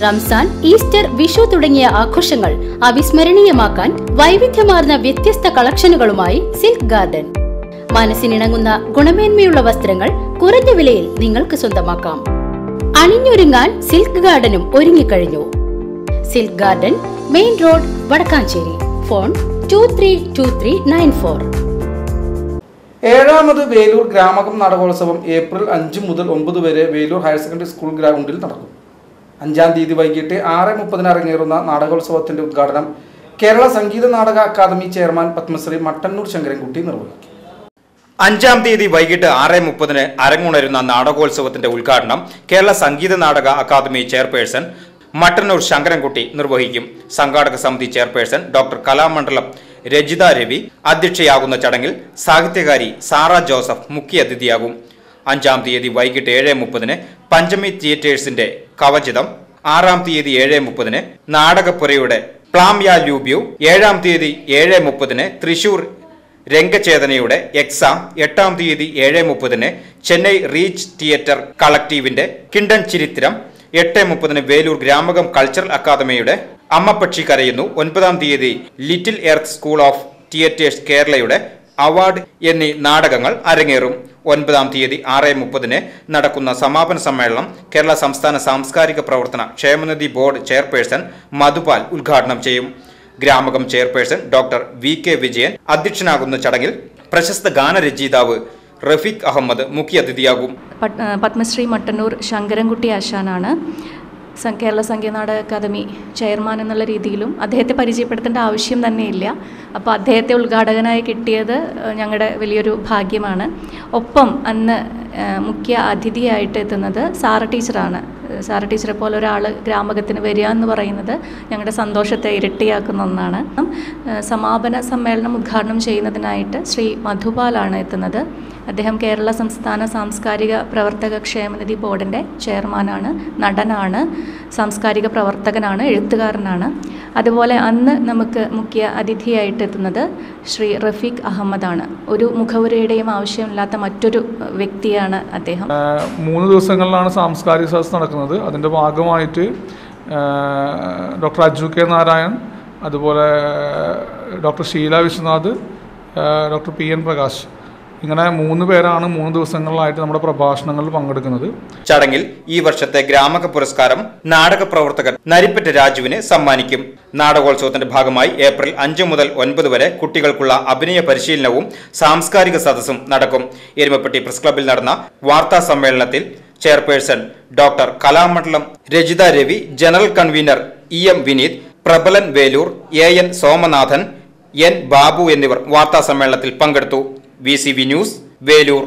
Ramzan, Easter, Vishu തുടങ്ങിയ ആഘോഷങ്ങൾ അവിസ്മരണീയമാക്കാൻ വൈവിധ്യമാർന്ന വ്യത്യസ്ത കളക്ഷനുകളുമായി സിൽക്ക് ഗാർഡൻ. മനസ്സിനിണങ്ങുന്ന ഗുണമേന്മയുള്ള വസ്ത്രങ്ങൾ കുറഞ്ഞ വിലയിൽ നിങ്ങൾക്ക് സ്വന്തമാക്കാം. അണിഞ്ഞൊരുങ്ങാൻ സിൽക്ക് ഗാർഡനും ഒരുങ്ങിക്കഴിഞ്ഞു. Silk garden, main road, Vadakkanchery. Phone 232394. ഏഴാമത് വേലൂർ ഗ്രാമകം നാടകോത്സവം ഏപ്രിൽ 5 മുതൽ 9 വരെ വേലൂർ ഹയർ സെക്കൻഡറി സ്കൂൾ ഗ്രൗണ്ടിൽ നടക്കും. 5-ാം തീയതി വൈകിട്ട് 6:30 അരങ്ങേറുന്ന നാടകോത്സവത്തിന്റെ ഉദ്ഘാടനം കേരള സംഗീത നാടക അക്കാദമി ചെയർമാൻ പത്മശ്രീ മട്ടന്നൂർ ശങ്കരൻകുട്ടി നിർവഹിക്കും. 5-ാം തീയതി വൈകിട്ട് 6:30 അരങ്ങുണരുന്ന നാടകോത്സവത്തിന്റെ ഉദ്ഘാടനം കേരള സംഗീത നാടക അക്കാദമി ചെയർപേഴ്സൺ മട്ടന്നൂർ ശങ്കരൻകുട്ടി നിർവഹിക്കും. സംഘാടക സമിതി ചെയർപേഴ്സൺ ഡോക്ടർ കലാമണ്ഡലം രജിത രവി അധ്യക്ഷയാകുന്ന ചടങ്ങിൽ സാഹിത്യകാരി സാറ ജോസഫ് മുഖ്യാതിഥിയാകും. 5-ാം തീയതി വൈകിട്ട് 7:30 പഞ്ചമി തിയേറ്റേഴ്സിന്റെ കവചിതം, 6-ാം തീയതി 7:30 നാടകപ്പുരയുടെ പ്ലാംയാ ലൂബ്യൂ, 7-ാം തീയതി 7:30 തൃശൂർ രംഗചേതനയുടെ എക്സാം, 8-ാം തീയതി 7:30 ചെന്നൈ റീച്ച് തിയേറ്റർ കളക്ടീവിന്റെ കിണ്ടൻ ചിരിത്രം, 8:30 വേലൂർ ഗ്രാമകം കൾച്ചറൽ അക്കാദമിയുടെ അമ്മപ്പക്ഷി കരയുന്നു, 9-ാം തീയതി little earth school of theatres കേരളയുടെ അവാർഡ് എന്നീ നാടകങ്ങൾ അരങ്ങേറും. 9-ാം തീയതി 6:30 നടക്കുന്ന സമാപന സമ്മേളനം കേരള സംസ്ഥാന സാംസ്കാരിക പ്രവർത്തന ക്ഷേമനിധി ബോർഡ് ചെയർപേഴ്സൺ മധുപാൽ ഉദ്ഘാടനം ചെയ്യും. Gramakam chairperson doctor V K. Vijayan അധ്യക്ഷനാകുന്ന ചടങ്ങിൽ പ്രശസ്ത ഗാനരചയിതാവ് റഫീഖ് അഹമ്മദ് മുഖ്യാതിഥിയാകും. പത്മശ്രീ മട്ടന്നൂർ ശങ്കരൻകുട്ടി ആശാനാണ് കേരള സംഗീത നാടക അക്കാദമി ചെയർമാൻ എന്നുള്ള രീതിയിലും അദ്ദേഹത്തെ പരിചയപ്പെടുത്തേണ്ട ആവശ്യം തന്നെയില്ല. അപ്പോൾ അദ്ദേഹത്തെ ഉദ്ഘാടകനായി കിട്ടിയത് ഞങ്ങളുടെ വലിയൊരു ഭാഗ്യമാണ്. ഒപ്പം അന്ന് മുഖ്യ അതിഥിയായിട്ട് എത്തുന്നത് സാറ ടീച്ചറാണ്. സാറ ടീച്ചറെ പോലെ ഒരാൾ ഗ്രാമകത്തിന് വരിക എന്ന് പറയുന്നത് ഞങ്ങളുടെ സന്തോഷത്തെ ഇരട്ടിയാക്കുന്ന ഒന്നാണ്. സമാപന സമ്മേളനം ഉദ്ഘാടനം ചെയ്യുന്നതിനായിട്ട് ശ്രീ മധുപാലാണ് എത്തുന്നത്. അദ്ദേഹം കേരള സംസ്ഥാന സാംസ്കാരിക പ്രവർത്തക ക്ഷേമനിധി ബോർഡിൻ്റെ ചെയർമാനാണ്, നടനാണ്, സാംസ്കാരിക പ്രവർത്തകനാണ്, എഴുത്തുകാരനാണ്. അതുപോലെ അന്ന് നമുക്ക് മുഖ്യ അതിഥിയായിട്ട് എത്തുന്നത് ശ്രീ റഫീഖ് അഹമ്മദാണ്. ഒരു മുഖവുരയുടെയും ആവശ്യമില്ലാത്ത മറ്റൊരു വ്യക്തിയാണ് അദ്ദേഹം. 3 ദിവസങ്ങളിലാണ് സാംസ്കാരിക സദസ്സ് നടക്കുന്നത്. അതിൻ്റെ ഭാഗമായിട്ട് ഡോക്ടർ അജു കെ നാരായൺ, അതുപോലെ ഡോക്ടർ ഷീല വിശ്വനാഥ്, ഡോക്ടർ പി.എൻ. പ്രകാശ്, ഇങ്ങനെ 3 പേരാണ് 3 ദിവസങ്ങളിലായിട്ട് നമ്മുടെ പ്രഭാഷണങ്ങളിൽ പങ്കെടുക്കുന്നത്. ചടങ്ങിൽ ഈ വർഷത്തെ ഗ്രാമക പുരസ്കാരം നാടക പ്രവർത്തകൻ നരിപ്പറ്റ രാജുവിന് സമ്മാനിക്കും. നാടകോത്സവത്തിന്റെ ഭാഗമായി ഏപ്രിൽ 5 മുതൽ 9 വരെ കുട്ടികൾക്കുള്ള അഭിനയ പരിശീലനവും സാംസ്കാരിക സദസ്സും നടക്കും. എരുമപ്പെട്ടി പ്രസ് ക്ലബ്ബിൽ നടന്ന വാർത്താ സമ്മേളനത്തിൽ chairperson doctor Kalamandalam Rajitha Ravi, general convener E M. Vineeth, Prabalan Velur, A N. Somanathan, N. Babu എന്നിവർ വാർത്താ സമ്മേളനത്തിൽ പങ്കെടുത്തു. VCV news, Velur.